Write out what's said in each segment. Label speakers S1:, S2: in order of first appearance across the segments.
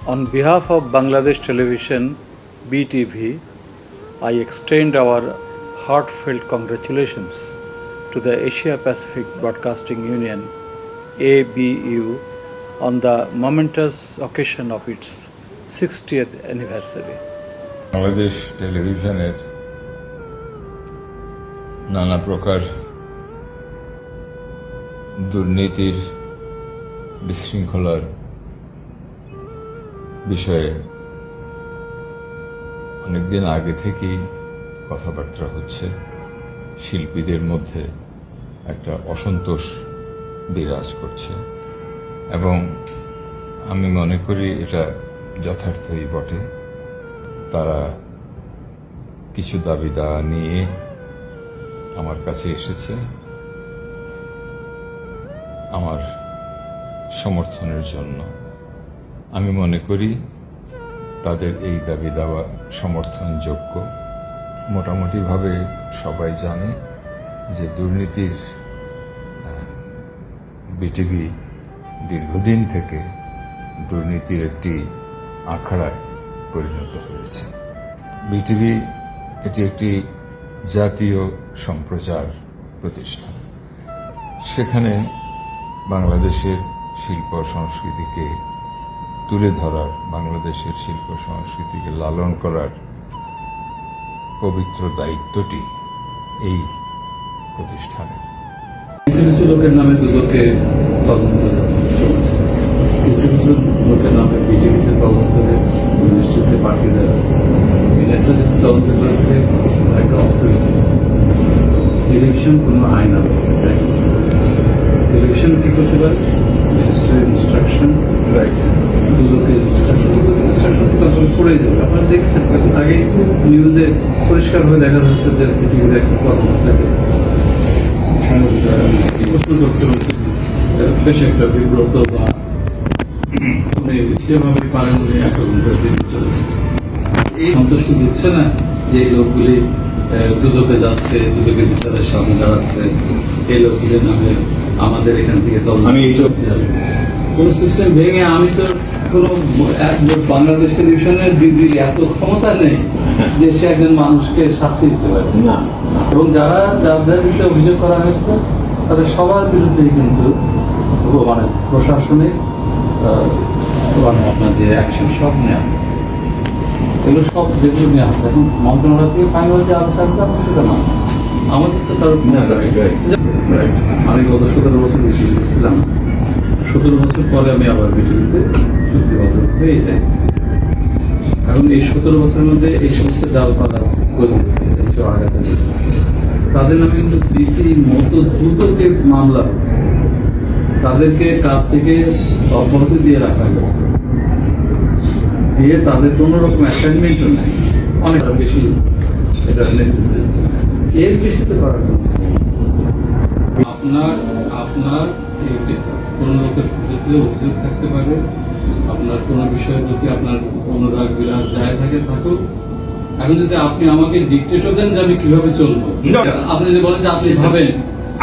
S1: On behalf of Bangladesh Television, BTV, I extend our heartfelt congratulations to the Asia Pacific Broadcasting Union, ABU, on the momentous occasion of its 60th anniversary.
S2: Bangladesh টেলিভিশনের নানা প্রকার দুর্নীতির বিশৃঙ্খলার বিষয়ে অনেকদিন আগে থেকেই কথাবার্তা হচ্ছে। শিল্পীদের মধ্যে একটা অসন্তোষ বিরাজ করছে এবং আমি মনে করি এটা যথার্থই বটে। তারা কিছু দাবি দাওয়া নিয়ে আমার কাছে এসেছে আমার সমর্থনের জন্য। আমি মনে করি তাদের এই দাবি দাওয়া সমর্থনযোগ্য। মোটামুটিভাবে সবাই জানে যে দুর্নীতির বিটিভি দীর্ঘদিন থেকে দুর্নীতির একটি আখড়ায় পরিণত হয়েছে। বিটিভি এটি একটি জাতীয় সম্প্রচার প্রতিষ্ঠান। সেখানে বাংলাদেশের শিল্প সংস্কৃতিকে তুলে ধরার, বাংলাদেশের শিল্প সংস্কৃতিকে লালন করার পবিত্র দায়িত্বটি এই প্রতিষ্ঠানের।
S1: কিছু কিছু লোকের নামে দুদকে তদন্ত চলছে, কিছু কিছু লোকের নামে বিজেপিতে তদন্ত মিনিস্ট্রিতে পাঠিয়ে দেওয়া হচ্ছে। এনএসএ তদন্ত করতে একটা অথরিটি, ইলেকশন কোনো আইন চাই। ইলেকশন কি করতে পারে? মিনিস্ট্রির ইনস্ট্রাকশন, দুদকের ইনস্ট্রাকশন তারপরে পড়ে যাবে। আপনারা দেখছেন কয়েকদিন আগে নিউজে পরিষ্কারভাবে দেখা যাচ্ছে যে পৃথিবীর একটা কর্মকর্তাকে প্রশ্ন করছে বেশ একটা বিব্রত বা যেভাবে পারেন উনি আক্রমণ করে দিয়ে চলে যাচ্ছে। এই সন্তুষ্টি দিচ্ছে না যে এই লোকগুলি দুদকে যাচ্ছে, দুদকে বিচারের সামনে দাঁড়াচ্ছে, এই লোকগুলির নামে আমাদের এখান থেকে কোন সিস্টেম ভেঙে আমি তো কোনো বাংলাদেশ টেলিভিশনের ডিজির এত ক্ষমতা নেই যে সে একজন মানুষকে শাস্তি দিতে পারে না। এবং যাদের বিরুদ্ধে অভিযোগ করা হয়েছে তাদের সবার বিরুদ্ধেই কিন্তু মানে প্রশাসনিক মানে আপনার যে অ্যাকশন সব নেওয়া হয়েছে। এগুলো সব যেগুলো নেওয়া হচ্ছে এখন মন্ত্রণালয় থেকে ফাইনাল যে আদেশ আসবে সেটা না, আমাদের তো তার আমি গত 17 বছর বিটিভিতে ছিলাম। 17 বছর পরে আমি আবার বিটিভিতে চুক্তিবদ্ধ হয়ে যাই। এখন এই 17 বছরের মধ্যে এই সমস্ত ডালপালা গজিয়েছে, আগাছা তাদের নামে কিন্তু রীতিমতো দ্রুত মামলা হচ্ছে, তাদেরকে কাজ থেকে অব্যাহতি দিয়ে রাখা হয়েছে, দিয়ে তাদের কোন রকম অ্যাসাইনমেন্টও নেই। অনেক বেশি এটা নেতৃত্ব এর বেশিতে করার জন্য আপনার কোন লোকের বিরুদ্ধে অভিযোগ থাকতে পারে, আপনার কোন বিষয়ের প্রতি আপনার অনুরাগ বিলাস যায় থাকুক। এখন যদি আপনি আমাকে ডিক্টেটর দেন যে আমি কিভাবে চলবো, আপনি যে বলেন যে আপনি ভাবেন,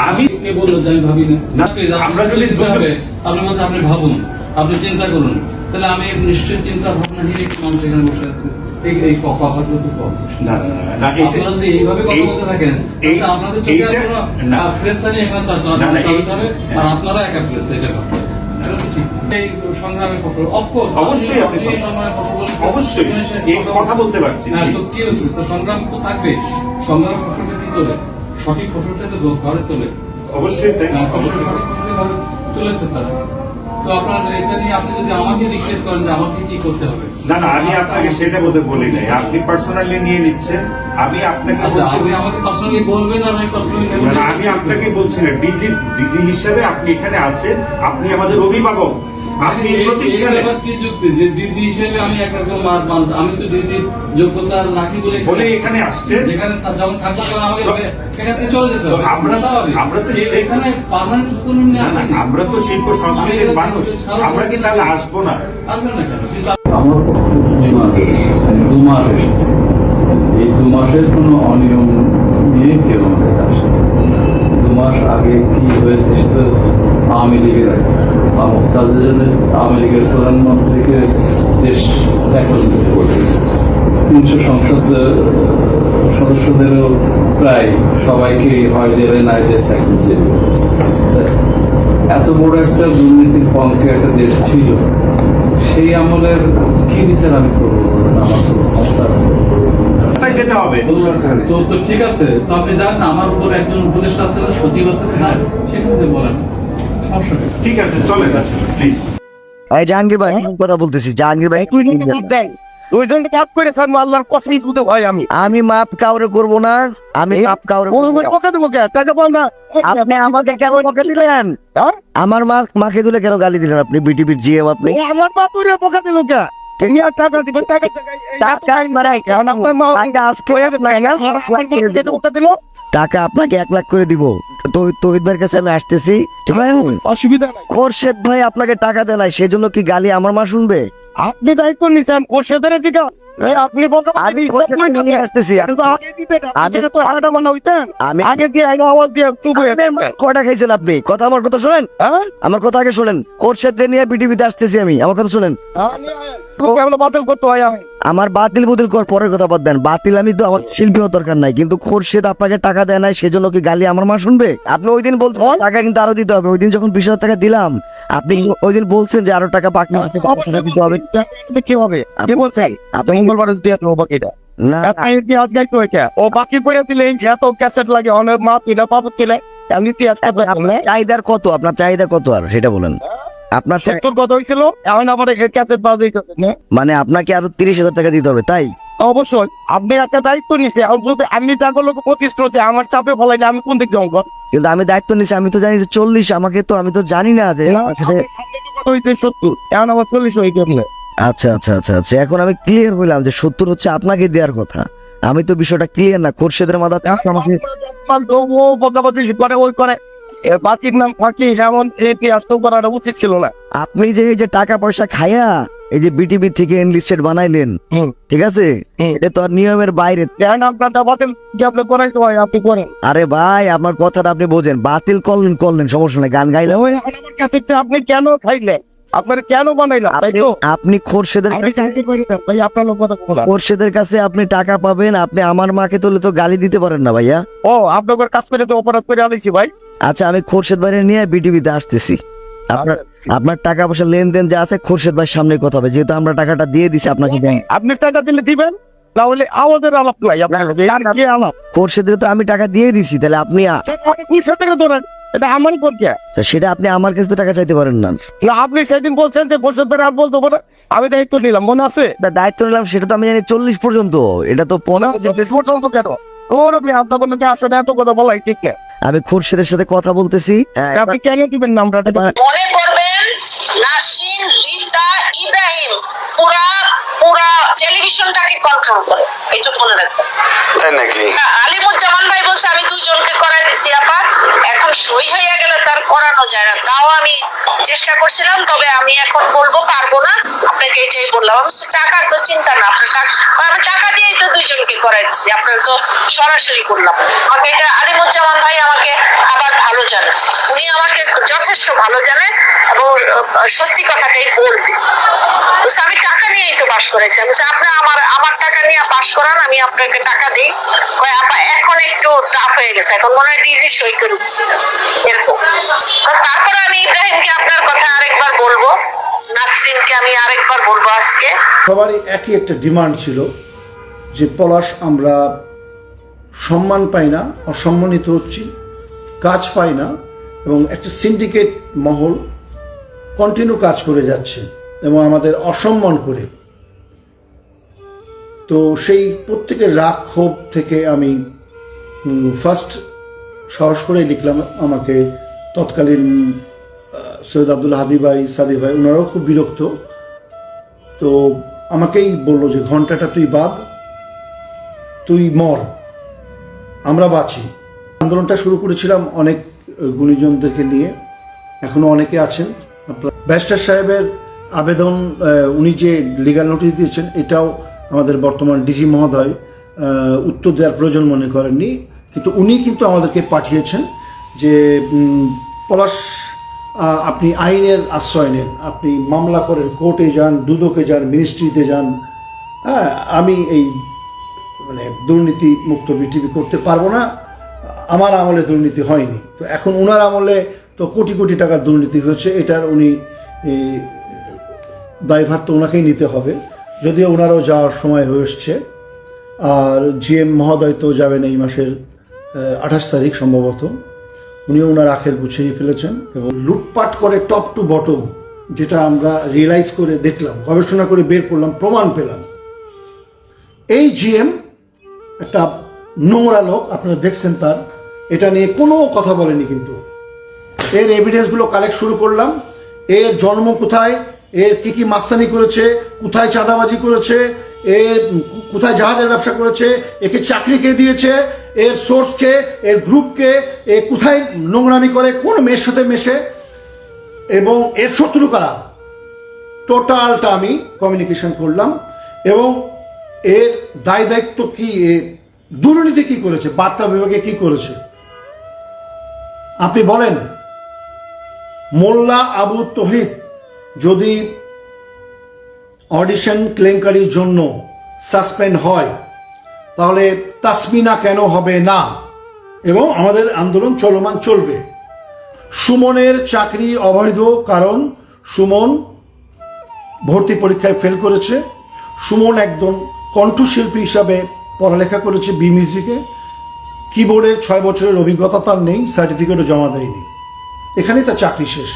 S1: আমি কে বললো যে আমি ভাবি না? আমরা যদি আপনি বলছেন আপনি ভাবুন, আপনি চিন্তা করুন, তাহলে আমি নিশ্চয়ই চিন্তা ভাবনা নিয়ে একটু মানুষ এখানে বসে আছে। এই কথাগুলো তো আপনারা যদি এইভাবে কথা বলতে থাকেন আপনাদের চোখে কোনো ফ্রেস্তা নিয়ে এখানে চালাতে হবে, আর আপনারা একা ফ্রেস্তা, এটা ভাবতে হবে। এই সংগ্রামে ফসল অফকোর্স অবশ্যই আপনি সংগ্রামে ফসল অবশ্যই এই কথা বলতে পারছি। হ্যাঁ, তো কি হচ্ছে? তো সংগ্রাম তো থাকবে। সংগ্রামের ফসলটা কি তোলে? সঠিক ফসলটা তো ঘরে তোলে। অবশ্যই তাই, অবশ্যই তুলেছে তারা। তো আপনার এটা নিয়ে আপনি যদি আমাকে ডিক্টেট করেন যে আমাকে কি করতে হবে,
S3: না আমি আপনাকে সেটা বলতে বলি নাই। আপনি পার্সোনালি নিয়ে নিচ্ছেন। আমি আপনাকে
S1: আপনি আমাকে পার্সোনালি বলবেন আর আমি পার্সোনালি
S3: আমি আপনাকে বলছি না। ডিজি হিসেবে আপনি এখানে আছেন, আপনি আমাদের অভিভাবক। আপনি প্রতিষ্ঠানে
S1: কি যুক্তি যে ডিজি হিসেবে আমি একরকম আমি তো ডিজি যোগ্যতা রাখি বলে
S3: এখানে আসছেন।
S1: যেখানে যখন থাকবো তখন আমাকে এখান থেকে চলে যেতে হবে।
S3: আমরা তো
S1: এখানে পার্মানেন্ট কোনো
S3: আমরা তো শিল্প সংস্কৃতির মানুষ, আমরা কি তাহলে আসবো না?
S1: আসবেন না কেন? কিন্তু আমার 2 মাস এসেছে, এই 2 মাসের কোনো অনিয়ম নিয়ে কেউ আমাদের আসে 2 মাস মাস আগে কি হয়েছে সেটা আওয়ামী লীগের আমল, তাদের জন্য আওয়ামী লীগের প্রধানমন্ত্রীকে দেশ এখন 300 সংসদ সদস্যদেরও প্রায় সবাইকে হয় জেলে নাই দেশ থাকতে চেয়েছে। এত বড় একটা দুর্নীতির পঙ্কে একটা দেশ ছিল, সেই আমলের কি বিচার আমি করবো? আমার তো ক্ষমতা আছে।
S3: যেতে হবে
S1: তো তো ঠিক আছে, তো আপনি জানেন আমার উপর একজন উপদেষ্টা আছে না, সচিব আছে না, সেখানে যে বলেন সমস্যা নেই।
S3: ঠিক আছে, চলেন আসলে প্লিজ।
S4: এই জাহাঙ্গীর ভাই কথা বলতেছি, জাহাঙ্গীর ভাই
S5: আল্লাহর কসম দিতে ভাই
S4: আমি মাপ কাউরে করব না, আমি মাপ কাউরে করবো না।
S5: বকা দেবো কে? টাকা পাও না?
S4: আপনি আমাকে কেন বকা দিলেন?
S5: হ্যাঁ?
S4: আমার মাকে তুলে কেন গালি দিলেন আপনি? বিটিভির জিএম আপনি।
S5: ও আমার বাপুরে বকা দিল কে? তুমি আর টাকা দিবেন, টাকা
S4: টাকা আপনাকে 1 লাখ করে দিব। তৌহিদ ভাইয়ের কাছে আমি আসতেছি।
S5: অসুবিধা নাই,
S4: খোরশেদ ভাই আপনাকে টাকা দেয় নাই, সেজন্য কি গালি আমার মা শুনবে?
S5: আপনি দায়িত্ব নিছেন কোর্সেদের দিকে। আপনি বকা
S4: আমি নিয়ে আসতেছি।
S5: আগে দিতেন, আপনি তো আলাদা বানা হইতেন।
S4: আমি
S5: আগে দিয়ে আওয়াজ দিয়ে চুপ হয়ে
S4: কয়টা খাইছেন আপনি? আমার কথা শোনেন,
S5: হ্যাঁ?
S4: আমার কথা আগে শোনেন। খোরশেদ নিয়ে বিটিভিতে আসতেছি আমি, আমার কথা শোনেন।
S5: তোকে আমরা বাতিল করতে হয় আমি।
S4: আমার বাতিল বুতিল কর পরের কথা বাদ দেন, বাতিল আমি তো, আমার শিল্পী হওয়ার দরকার নাই, কিন্তু খোরশেদ আপনাকে টাকা দেয় নাই সেজন্য কি গালি আমার মা শুনবে? আপনি ওই দিন বলছেন টাকা কিন্তু আরো দিতে হবে। ওই দিন যখন 20,000 টাকা দিলাম, আপনি ওই দিন বলছেন যে আরো টাকা বাকি আছে, টাকা দিতে হবে।
S5: কি হবে? কি বলছেন? আপনি মঙ্গলবার দিয়ে দেবো বাকিটা।
S4: না
S5: ও বাকি করে দিলে এত ক্যাসেট লাগে, অনেক মা তিলা পাবো তিলে এমনি
S4: চাহিদার কত? আপনার চাহিদা কত আর সেটা বলেন। আপনার
S5: 70 কত হয়েছিল, এখন আবার ক্যাসেট পাওয়া যাইতেছে না।
S4: মানে আপনাকে আরো 30,000 টাকা দিতে হবে, তাই?
S5: অবশ্যই আপনি একটা দায়িত্ব নিছে, আমি টাকা লোক প্রতিশ্রুতি আমার চাপে ফলাই না, আমি কোন দিক যাবো?
S4: কিন্তু আমি দায়িত্ব নিচ্ছি, আমি তো জানি যে 40, আমাকে তো, আমি তো জানি না যে।
S5: 70 এখন আবার 40 হয়ে গেল।
S4: আচ্ছা আচ্ছা আচ্ছা আচ্ছা, এখন আমি ক্লিয়ার হইলাম যে 70 হচ্ছে আপনাকে দেওয়ার কথা। আমি তো বিষয়টা ক্লিয়ার না। খোরশেদের মাথা আমাকে
S5: ও বকাবকি করে, ওই করে বাকির নাম ফাঁকি, যেমন ইতিহাস তো করাটা উচিত ছিল না।
S4: আপনি যে এই যে টাকা পয়সা খায়া এই যে বিটিভি থেকে এনলিস্টেড বানাইলেন, ঠিক আছে, এটা তো আর নিয়মের বাইরে।
S5: কেন আপনারটা বাতিল কি আপনি করাইতে হয়, আপনি করেন।
S4: আরে ভাই, আমার কথাটা আপনি বোঝেন। বাতিল করলেন সমস্যা নাই, গান গাইলেন।
S5: ওই আমার কাছে আপনি কেন খাইলেন, আপনার কেন বানাইলেন? তাই তো
S4: আপনি খোরশেদের
S5: আমি চাকরি করি না ভাই, আপনার লোক কথা বলা।
S4: খোরশেদের কাছে আপনি টাকা পাবেন, আপনি আমার মাকে তুলে তো গালি দিতে পারেন না ভাইয়া।
S5: ও আপনার কাজ করে তো অপরাধ করে আনিছি ভাই।
S4: আচ্ছা, আমি খোরশেদ ভাইরে নিয়ে বিটিভিতে আসতেছি। আপনার টাকা পয়সা লেনদেন যা আছে খোরশেদ ভাইয়ের সামনে কথা হবে, যেহেতু আমরা টাকাটা দিয়ে দিছি আপনাকে।
S5: আপনি টাকা দিলে দিবেন, তাহলে আমাদের আলাপ নাই। আপনার কি আলাপ?
S4: খোরশেদের তো আমি টাকা দিয়ে দিছি, তাহলে আপনি
S5: টাকা ধরেন, এটা আমার পক্ষে।
S4: সেটা আপনি আমার কাছে তো টাকা চাইতে পারেন না।
S5: না, আপনি সেদিন বলছেন যে বছর ধরে আর বলতে পারে, আমি দায়িত্ব নিলাম, মনে আছে?
S4: দায়িত্ব নিলাম, সেটা তো আমি জানি 40 পর্যন্ত। এটা তো
S5: 15 পর্যন্ত কেন? ওর আপনি আপনার বলতে আসলে এত কথা বলাই ঠিক না।
S4: আমি খোরশেদের সাথে কথা বলতেছি।
S5: আপনি কেন দিবেন নামটা?
S6: মনে করবেন নাসরিন, রিতা, ইব্রাহিম পুরা পুরা টেলিভিশনটাকে কন্ট্রোল করে, এইটুকু মনে রাখবেন।
S7: তাই নাকি?
S6: আলিমুজ্জামান ভাই বলছে আমি 2 জনকে করাই দিছি আপা, এখন সই হয়ে গেলে তার করানো যায় না। তাও আমি চেষ্টা করছিলাম, তবে আমি এখন বলবো পারবো না, আপনাকে এটাই বললাম। আমি টাকার তো চিন্তা না, আপনার আমি টাকা দিয়েই তো 2 জনকে করাই দিচ্ছি, আপনার তো সরাসরি করলাম। আমাকে এটা আলিমুজ্জামান ভাই আমাকে আবার ভালো জানে, উনি আমাকে যথেষ্ট ভালো জানে এবং সত্যি কথাটাই বলবে। আমি টাকা নিয়েই তো পাশ করেছি। আমি আপনি আমার টাকা নিয়ে পাশ করান, আমি আপনাকে টাকা দিই। আপা এখন একটু টাফ হয়ে গেছে, এখন মনে হয় ডিজি সই করে দিচ্ছি এরকম। তারপরে আমি ইব্রাহিমকে আপনার কথা আরেকবার বলবো, নাসরিনকে আমি আরেকবার বলবো আজকে।
S8: সবারই একই একটা ডিমান্ড ছিল যে পলাশ, আমরা সম্মান পাই না, অসম্মানিত হচ্ছি, কাজ পাই না, এবং একটা সিন্ডিকেট মহল কন্টিনিউ কাজ করে যাচ্ছে এবং আমাদের অসম্মান করে। তো সেই প্রত্যেকের রাগ ক্ষোভ থেকে আমি ফার্স্ট সাহস করে লিখলাম। আমাকে তৎকালীন সৈয়দ আব্দুল হাদি ভাই, সাদি ভাই, ওনারাও খুব বিরক্ত। তো আমাকেই বললো যে ঘন্টাটা তুই বাদ, তুই মর, আমরা বাঁচি। আন্দোলনটা শুরু করেছিলাম অনেক গুণীজনদেরকে নিয়ে, এখনো অনেকে আছেন। ব্যারিস্টার সাহেবের আবেদন, উনি যে লিগ্যাল নোটিশ দিয়েছেন, এটাও আমাদের বর্তমান ডিজি মহোদয় উত্তর দেওয়ার প্রয়োজন মনে করেননি, কিন্তু উনি কিন্তু আমাদেরকে পাঠিয়েছেন যে পলাশ আপনি আইনের আশ্রয় নেন, আপনি মামলা করেন, কোর্টে যান, দুদকে যান, মিনিস্ট্রিতে যান। হ্যাঁ, আমি এই মানে দুর্নীতি মুক্ত বিটিভি করতে পারবো না, আমার আমলে দুর্নীতি হয়নি। তো এখন ওনার আমলে তো কোটি কোটি টাকার দুর্নীতি হয়েছে, এটার উনি দায়ভার তো ওনাকেই নিতে হবে, যদিও ওনারও যাওয়ার সময় হয়ে এসছে। আর জিএম মহোদয় তো যাবেন এই মাসের 28 তারিখ সম্ভবত, উনিও ওনার আখের গুছিয়ে ফেলেছেন। এবং লুটপাট করে টপ টু বটম, যেটা আমরা রিয়েলাইজ করে দেখলাম, গবেষণা করে বের করলাম, প্রমাণ পেলাম, এই জিএম একটা নোংরা লোক। আপনারা দেখছেন তার, এটা নিয়ে কোনো কথা বলেনি, কিন্তু এর এভিডেন্সগুলো কালেক্ট শুরু করলাম। এর জন্ম কোথায়, এর কি কি মাস্তানি করেছে, কোথায় চাঁদাবাজি করেছে, এর কোথায় জাহাজের ব্যবসা করেছে, একে চাকরি কে দিয়েছে, এর সোর্সকে, এর গ্রুপকে, এ কোথায় নোংরামি করে, কোন মেয়ের সাথে মেশে, এবং এর শত্রু কারা, টোটালটা আমি কমিউনিকেশন করলাম। এবং এর দায় দায়িত্ব কি, দুর্নীতি কি করেছে, বার্তা বিভাগে কি করেছে আপনি বলেন। মোল্লা আবু তহিদ যদি অডিশন কেলেঙ্কারির জন্য সাসপেন্ড হয়, তাহলে তাসমিনা কেন হবে না? এবং আমাদের আন্দোলন চলমান চলবে। সুমনের চাকরি অবৈধ, কারণ সুমন ভর্তি পরীক্ষায় ফেল করেছে। সুমন একজন কণ্ঠশিল্পী হিসাবে পড়ালেখা করেছে বি মিউজিকে, কিবোর্ডের 6 বছরের অভিজ্ঞতা তার নেই, সার্টিফিকেটও জমা দেয়নি, এখানেই তার চাকরি শেষ।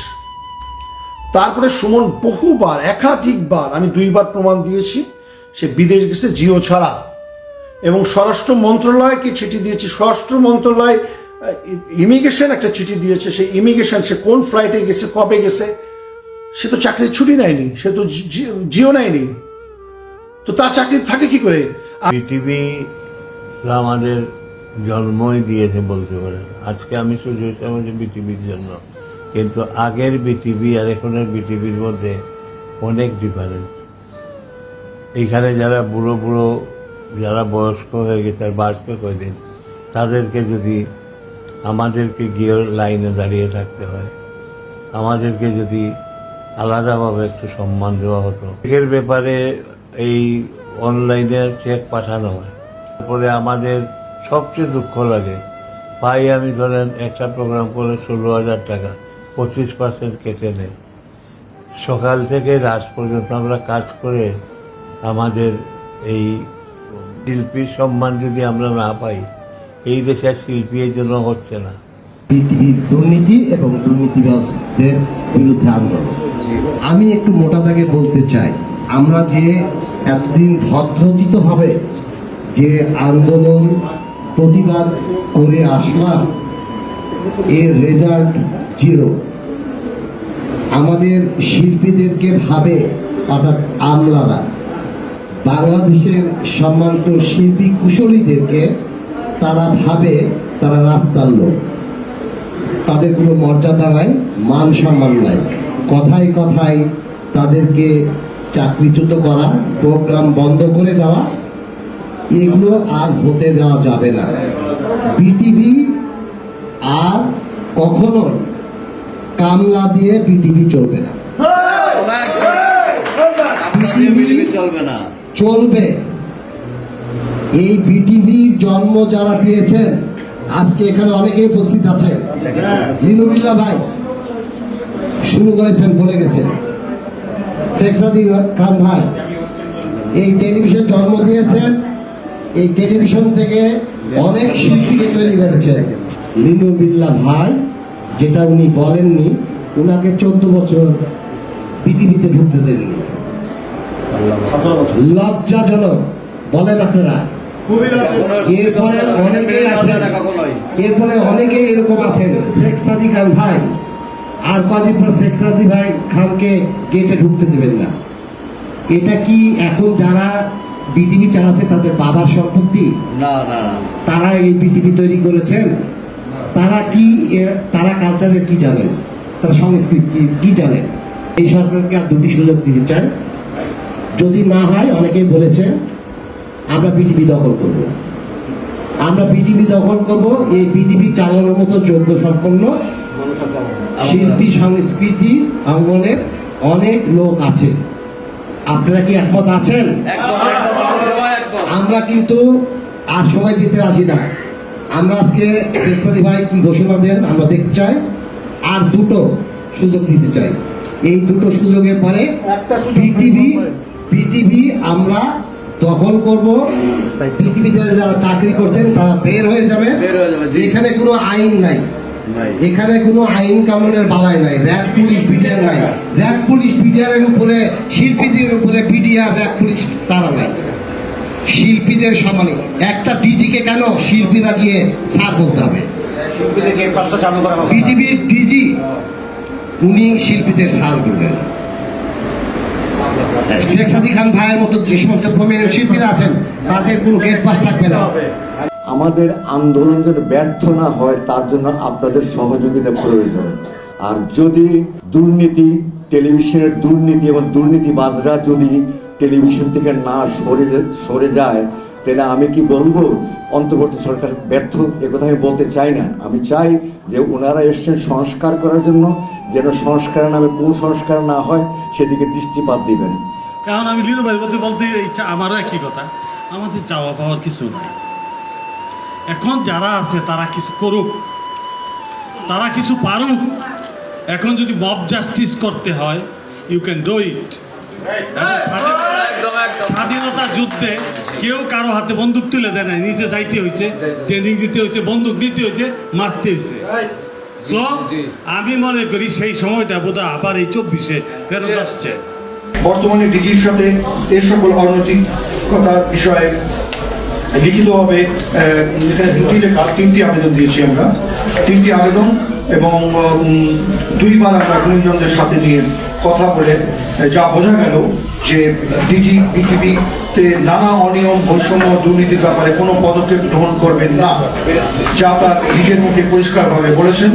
S8: তারপরে সুমন বহুবার, একাধিকবার, আমি 2বার প্রমাণ দিয়েছি, সে বিদেশ গেছে জিও ছাড়া। এবং স্বরাষ্ট্র মন্ত্রণালয়কে চিঠি দিয়েছি, স্বরাষ্ট্র মন্ত্রণালয় ইমিগ্রেশন একটা চিঠি দিয়েছে, সেই ইমিগ্রেশন সে কোন ফ্লাইটে গেছে, কবে গেছে, সে তো চাকরির ছুটি নেয়নি, সে তো জিও নেয়নি, তো তার চাকরি থাকে কি করে?
S7: বিটিভি আমাদের জন্মই দিয়েছে বলতে পারেন। আজকে আমি শুধু আমাদের বিটিভির জন্য, কিন্তু আগের বিটিভি আর এখনের বিটিভির মধ্যে অনেক ডিফারেন্স। এইখানে যারা বুড়ো বুড়ো, যারা বয়স্ক হয়ে গেছে, আর বাঁচবে কয়দিন, তাদেরকে যদি আমাদেরকে গিয়ে লাইনে দাঁড়িয়ে থাকতে হয়, আমাদেরকে যদি আলাদাভাবে একটু সম্মান দেওয়া হতো। এর ব্যাপারে এই অনলাইনে চেক পাঠানো হয়, তারপরে আমাদের সবচেয়ে দুঃখ লাগে, পাই আমি ধরেন একটা প্রোগ্রাম করে 16,000 টাকা, 25% কেটে নেয়। সকাল থেকে রাত পর্যন্ত আমরা কাজ করে আমাদের এই শিল্পীর সম্মান যদি আমরা না পাই, এই দেশের শিল্পী এই জন্য হচ্ছে না।
S9: বিটিভির দুর্নীতি এবং দুর্নীতিবাজদের বিরুদ্ধে আন্দোলন, আমি একটু মোটা দাগে বলতে চাই, আমরা যে এতদিন ভদ্রচিতভাবে যে আন্দোলন প্রতিবাদ করে আসলাম, এর রেজাল্ট 0। আমাদের শিল্পীদেরকে ভাবে, অর্থাৎ আমলারা বাংলাদেশের সম্মানিত শিল্পী কুশলীদেরকে তারা ভাবে তারা রাস্তার লোক, তাদের কোনো মর্যাদা নাই, মান সম্মান নাই। কথায় কথায় তাদেরকে চাকরিচ্যুত করা, প্রোগ্রাম বন্ধ করে দেওয়া, এগুলো আর হতে দেওয়া যাবে না। বিটিভি আর কখনোই কামলা দিয়ে বিটিভি চলবে না, চলবে। এই বিটিভির জন্ম যারা দিয়েছেন, আজকে এখানে অনেকেই উপস্থিত আছেন, লিনুবিল্লাহ ভাই শুরু করেছেন, বলে গেছেন, শেখ সাদি খান ভাই এই টেলিভিশন জন্ম দিয়েছেন, এই টেলিভিশন থেকে অনেক শিল্পীকে তৈরি করেছেন। লিনুবিল্লাহ ভাই যেটা উনি বলেননি, উনাকে 14 বছর বিটিভিতে ঢুকতে দেননি, লজ্জাজনক বলেন আপনারা। এরপরে অনেকেই আছেন, এরপরে অনেকেই এরকম আছেন, শেখ সাদি খান ভাই, আর কদিন পর শেখ সাদি ভাই খানকে গেটে ঢুকতে দেবেন না। এটা কি এখন যারা বিটিভি চালাচ্ছে তাদের বাবার সম্পত্তি? না, তারা এই বিটিভি তৈরি করেছেন, তারা কি, তারা কালচারের কি জানেন, তারা সংস্কৃতি কি জানেন? এই সরকারকে আর 2টি সুযোগ দিতে চায়, যদি না হয় অনেকেই বলেছে আমরা বিটিভি দখল করব, আমরা বিটিভি দখল করব, এই বিটিভি চালানোর মতো যোগ্য সম্পন্ন শিল্পী সংস্কৃতি অঙ্গনের অনেক লোক আছে। আপনারা কি একমত আছেন? আমরা কিন্তু আর সময় দিতে রাজি না। আমরা আজকে শেখসাদি ভাই কি ঘোষণা দেন আমরা দেখতে চাই, আর দুটো সুযোগ দিতে চাই। এই দুটো সুযোগের পরে বিটিভি আমরা দখল করব। পৃথিবীতে যারা চাকরি করছেন তারা বের হয়ে যাবে। এখানে কোনো আইন নাই, এখানে কোনো আইন কানুনের বালাই নাই, র্যাব পুলিশ বিডিআর নাই। র্যাব পুলিশ বিডিআরের উপরে শিল্পীদের উপরে বিডিআর র্যাব পুলিশ তারা নাই, শিল্পীদের সমানে। একটা ডিজিকে কেন শিল্পীরা গিয়ে স্যার বলতে হবে? পৃথিবীর ডিজি উনি শিল্পীদের স্যার বলবেন। শেখ সাদি খান ভাইয়ের মতো যে সমস্ত প্রবীণ শিল্পীরা আছেন তাদের কোনো গেট পাস থাকবে না।
S10: আমাদের আন্দোলন যেন ব্যর্থ না হয় তার জন্য আপনাদের সহযোগিতা প্রয়োজন। আর যদি দুর্নীতি, টেলিভিশনের দুর্নীতি এবং দুর্নীতিবাজরা যদি টেলিভিশন থেকে না সরে যায়, তাহলে আমি কি বলবো অন্তর্বর্তী সরকার ব্যর্থ? একথা আমি বলতে চাই না। আমি চাই যে ওনারা এসছেন সংস্কার করার জন্য, যেন সংস্কারের নামে কুসংস্কার না হয় সেদিকে দৃষ্টিপাত দিবেন।
S11: কারণ আমি লিনু ভাই বলতে আমারও একই কথা, আমাদের চাওয়া পাওয়ার কিছু নাই। এখন যারা আছে তারা কিছু করুক, তারা কিছু পারুক। এখন যদি মব জাস্টিস করতে হয়, ইউ ক্যান ডু ইট। স্বাধীনতা যুদ্ধে কেউ কারো হাতে বন্দুক তুলে দেয় নাই, নিজে যাইতে হয়েছে, ট্রেনিং দিতে হয়েছে, বন্দুক দিতে হয়েছে, মারতে হয়েছে। তো আমি মনে করি সেই সময়টা বোধহয় আবার এই 24-এ ফেরত আসছে।
S8: বর্তমানে ডিজির সাথে এর সকল অনৈতিকতার বিষয়ে লিখিতভাবে এখানে তিনটি আবেদন দিয়েছি আমরা। 3টি আবেদন এবং 2বার আমরা গুণীজনদের সাথে নিয়ে কথা বলে যা বোঝা গেল যে ডিজি পৃথিবীতে নানা অনিয়ম, বৈষম্য, দুর্নীতির ব্যাপারে কোনো পদক্ষেপ গ্রহণ করবেন না, যা তার নিজের মুখে পরিষ্কারভাবে বলেছেন।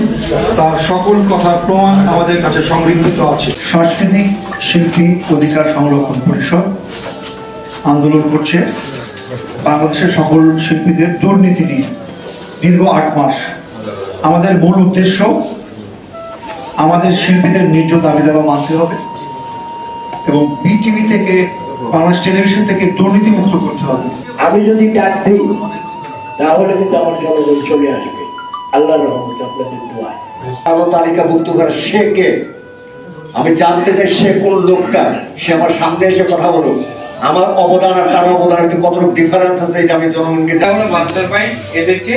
S8: তার সকল কথার প্রমাণ আমাদের কাছে সংরক্ষিত আছে। সাংস্কৃতিক শিল্পী অধিকার সংরক্ষণ পরিষদ আন্দোলন করছে বাংলাদেশের সকল শিল্পীদের দুর্নীতি নিয়ে দীর্ঘ 8 মাস। আমাদের মূল উদ্দেশ্য আমাদের শিল্পীদের ন্যায্য দাবি দাবা মানতে হবে এবং বিটিভি থেকে, বাংলাদেশ টেলিভিশন থেকে দুর্নীতি মুক্ত করতে হবে।
S9: আমি যদি ডাক দিই তাহলে কিন্তু আমার জনগণ চলে আসবে, আল্লাহর রহমতে, আপনাদের দোয়ায়।
S10: আলো তালিকাভুক্ত করা সে কে? আমি জানতে চাই সে কোন লোকটা, সে আমার সামনে এসে কথা বলুক। আমার অবদান আর তার অবদানের কতটুকু ডিফারেন্স আছে এটা আমি জনগণকে
S5: তাহলে মাস্টার মাইন্ড এদেরকে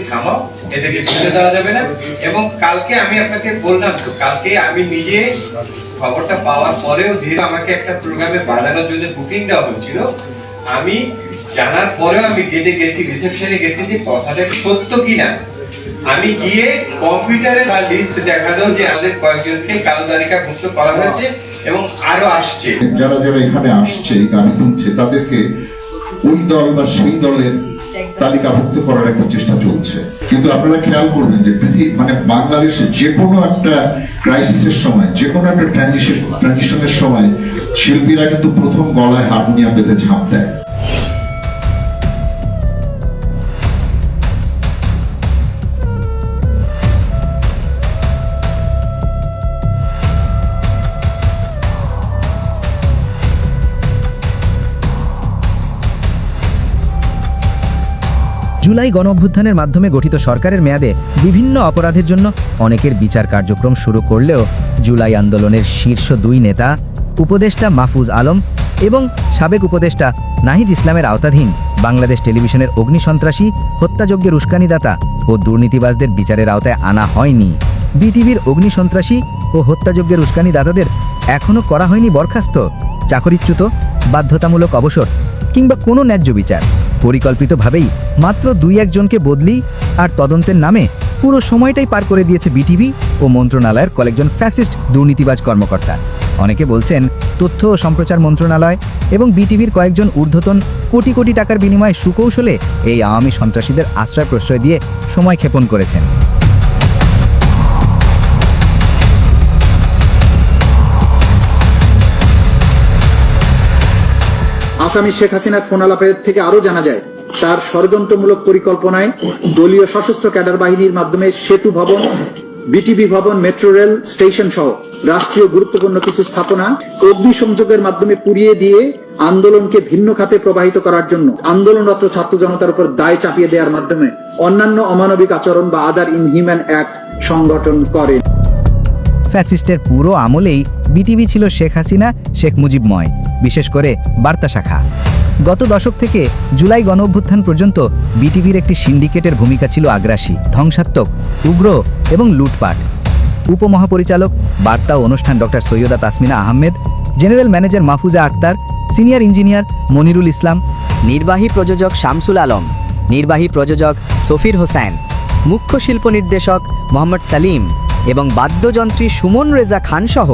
S5: থামাও, এদেরকে ঢুকে দেওয়া যাবে না। এবং কালকে আমি আপনাকে বললাম, তো কালকে আমি নিজে খবরটা পাওয়ার পরেও যেহেতু আমাকে একটা প্রোগ্রামে বাজানোর জন্য বুকিং দেওয়া হয়েছিল, আমি জানার পরেও আমি গেটে গেছি, রিসেপশনে গেছি যে কথাটা সত্য কিনা। আমি গিয়ে কম্পিউটারে তার লিস্ট দেখালো যে আমাদের কয়েকজনকে কালো তালিকা মুক্ত করা হয়েছে এবং আরো আসছে।
S12: যারা যারা এখানে আসছে, গান শুনছে, তাদেরকে ওই দল বা সেই দলের তালিকাভুক্ত করার একটা চেষ্টা চলছে। কিন্তু আপনারা খেয়াল করবেন যে মানে বাংলাদেশে যে কোনো একটা ক্রাইসিসের সময়, যে কোনো একটা ট্রানজিশনের সময় শিল্পীরা কিন্তু প্রথম গলায় হারমোনিয়াম বেঁধে ঝাঁপ দেয়।
S13: জুলাই গণঅভ্যুত্থানের মাধ্যমে গঠিত সরকারের মেয়াদে বিভিন্ন অপরাধের জন্য অনেকের বিচার কার্যক্রম শুরু করলেও জুলাই আন্দোলনের শীর্ষ 2 নেতা উপদেষ্টা মাহফুজ আলম এবং সাবেক উপদেষ্টা নাহিদ ইসলামের আওতাধীন বাংলাদেশ টেলিভিশনের অগ্নিসন্ত্রাসী, হত্যাযজ্ঞের উস্কানিদাতা ও দুর্নীতিবাজদের বিচারের আওতায় আনা হয়নি। বিটিভির অগ্নিসন্ত্রাসী ও হত্যাযজ্ঞের উস্কানিদাতাদের এখনও করা হয়নি বরখাস্ত, চাকরিচ্যুত, বাধ্যতামূলক অবসর কিংবা কোনো ন্যায্য বিচার। পরিকল্পিতভাবেই মাত্র 2-1 জনকে বদলি আর তদন্তের নামে পুরো সময়টাই পার করে দিয়েছে বিটিভি ও মন্ত্রণালয়ের কয়েকজন ফ্যাসিস্ট দুর্নীতিবাজ কর্মকর্তা। অনেকে বলছেন তথ্য ও সম্প্রচার মন্ত্রণালয় এবং বিটিভির কয়েকজন ঊর্ধ্বতন কোটি কোটি টাকার বিনিময়ে সুকৌশলে এই আওয়ামী সন্ত্রাসীদের আশ্রয় প্রশ্রয় দিয়ে সময় ক্ষেপণ করেছেন।
S14: আসামি শেখ হাসিনার ফোন আলাপের থেকে আরো জানা যায়
S8: তার ষড়যন্ত্রমূলক পরিকল্পনায় দলীয় সশস্ত্র ক্যাডার বাহিনীর মাধ্যমে সেতু ভবন, বিটিভি ভবন, মেট্রো রেল স্টেশন সহ রাষ্ট্রীয় গুরুত্বপূর্ণ কিছু স্থাপনা অগ্নিসংযোগের মাধ্যমে পুড়িয়ে দিয়ে আন্দোলনকে ভিন্ন খাতে প্রবাহিত করার জন্য আন্দোলনরত ছাত্র জনতার উপর দায় চাপিয়ে দেওয়ার মাধ্যমে অন্যান্য অমানবিক আচরণ বা আদার ইনহিউম্যান অ্যাক্ট সংগঠন করে।
S13: ফ্যাসিস্টের পুরো আমলেই বিটিভি ছিল শেখ হাসিনা শেখ মুজিবময়, বিশেষ করে বার্তা শাখা। গত দশক থেকে জুলাই গণঅভ্যুত্থান পর্যন্ত বিটিভির একটি সিন্ডিকেটের ভূমিকা ছিল আগ্রাসী, ধ্বংসাত্মক, উগ্র এবং লুটপাট। উপমহাপরিচালক বার্তা ও অনুষ্ঠান doctor Syeda Tasmina Ahmed, general manager Mahfuza Akter, senior engineer Monirul Islam,
S14: নির্বাহী প্রযোজক শামসুল আলম, নির্বাহী প্রযোজক সফির হোসেন, মুখ্য শিল্প নির্দেশক মোহাম্মদ সালিম এবং বাদ্যযন্ত্রী সুমন রেজা খান সহ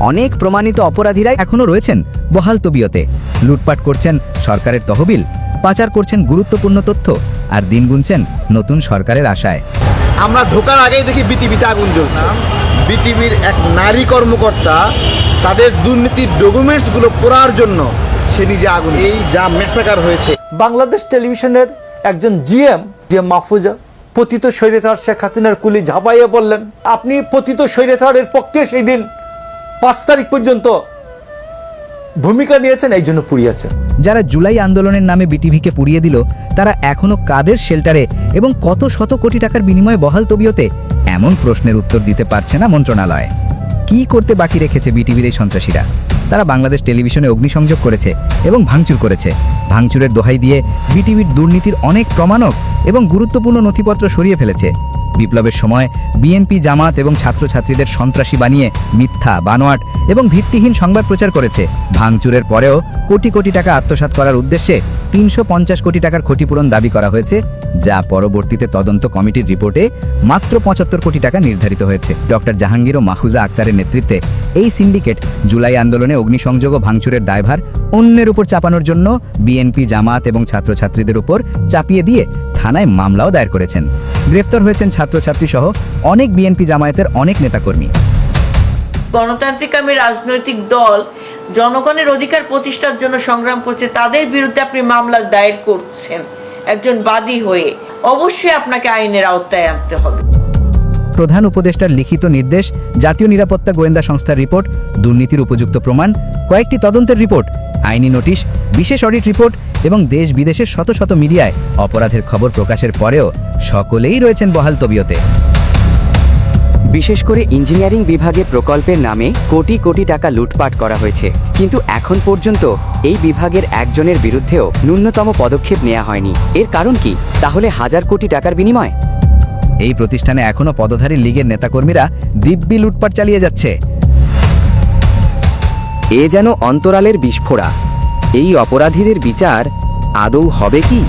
S14: অনেক প্রমাণিত অপরাধীরাই
S13: এখনও রয়েছেন বহাল তবিয়তে। লুটপাট করছেন সরকারের তহবিল, পাচার করছেন গুরুত্বপূর্ণ তথ্য, আর দিন গুনছেন নতুন সরকারের আশায়।
S9: আমরা ঢোকার আগেই দেখি বিটিভিতে আগুন জ্বলছে। বিটিভির এক নারী কর্মকর্তা তাদের দুর্নীতির ডকুমেন্টসগুলো পড়ার জন্য সে নিজে আগুন, এই যা মেসাকার হয়েছে।
S15: বাংলাদেশ টেলিভিশনের একজন জিএম মাহফুজা পতিত স্বৈরাচার শেখ হাসিনার কুলি ঝাঁপাইয়ে বললেন, আপনি পতিত স্বৈরাচারের পক্ষে সেই দিন 5 তারিখ পর্যন্ত ভূমিকা নিয়েছেন, এই জন্য পুড়িয়েছেন।
S13: যারা জুলাই আন্দোলনের নামে বিটিভিকে পুড়িয়ে দিল, তারা এখনো কাদের শেল্টারে এবং কত শত কোটি টাকার বিনিময়ে বহাল তবিয়তে, এমন প্রশ্নের উত্তর দিতে পারছে না মন্ত্রণালয়। কি করতে বাকি রেখেছে বিটিভির এই সন্ত্রাসীরা? তারা বাংলাদেশ টেলিভিশনে অগ্নিসংযোগ করেছে এবং ভাঙচুর করেছে। ভাঙচুরের দোহাই দিয়ে বিটিভির দুর্নীতির অনেক প্রমাণক এবং গুরুত্বপূর্ণ নথিপত্র সরিয়ে ফেলেছে। বিপ্লবের সময় বিএনপি, জামাত এবং ছাত্রছাত্রীদের সন্ত্রাসী বানিয়ে মিথ্যা, বানোয়াট এবং ভিত্তিহীন সংবাদ প্রচার করেছে। ভাঙচুরের পরেও কোটি কোটি টাকা আত্মসাৎ করার উদ্দেশ্যে 350 কোটি টাকার ক্ষতিপূরণ দাবি করা হয়েছে, যা পরবর্তীতে তদন্ত কমিটির রিপোর্টে মাত্র 75 কোটি টাকা নির্ধারিত হয়েছে। ডক্টর জাহাঙ্গীর ও মাহফুজা আক্তারের নেতৃত্বে এই সিন্ডিকেট জুলাই আন্দোলনে অগ্নিসংযোগ ও ভাঙচুরের দায়ভার অন্যের উপর চাপানোর জন্য বিএনপি, জামাত এবং ছাত্রছাত্রীদের উপর চাপিয়ে দিয়ে থানায় মামলাও দায়ের করেছেন। গ্রেফতার হয়েছেন ছাত্রছাত্রী সহ অনেক বিএনপি, জামায়াতের অনেক নেতাকর্মী।
S6: গণতান্ত্রিক রাজনৈতিক দল জনগণের অধিকার প্রতিষ্ঠার জন্য সংগ্রাম করছে, তাদের বিরুদ্ধে আপনি মামলা দায়ের করছেন একজন বাদী হয়ে, অবশ্যই আপনাকে আইনের আওতায় আনতে হবে।
S13: প্রধান উপদেষ্টার লিখিত নির্দেশ, জাতীয় নিরাপত্তা গোয়েন্দা সংস্থার রিপোর্ট, দুর্নীতির উপযুক্ত প্রমাণ, কয়েকটি তদন্তের রিপোর্ট, আইনি নোটিশ, বিশেষ অডিট রিপোর্ট এবং দেশ বিদেশের শত শত মিডিয়ায় অপরাধের খবর প্রকাশের পরেও সকলেই রয়েছেন বহাল তবিয়তে।
S14: বিশেষ করে ইঞ্জিনিয়ারিং বিভাগে প্রকল্পের নামে কোটি কোটি টাকা লুটপাট করা হয়েছে, কিন্তু এখন পর্যন্ত এই বিভাগের একজনের বিরুদ্ধেও ন্যূনতম পদক্ষেপ নেওয়া হয়নি। এর কারণ কি? তাহলে হাজার কোটি টাকার বিনিময়?
S13: এই প্রতিষ্ঠানে এখনো পদধারী লীগের নেতাকর্মীরা দিব্যি লুটপাট চালিয়ে যাচ্ছে।
S14: এ যেন অন্তরালের বিস্ফোরা। এই অপরাধীদের বিচার আদৌ হবে কি?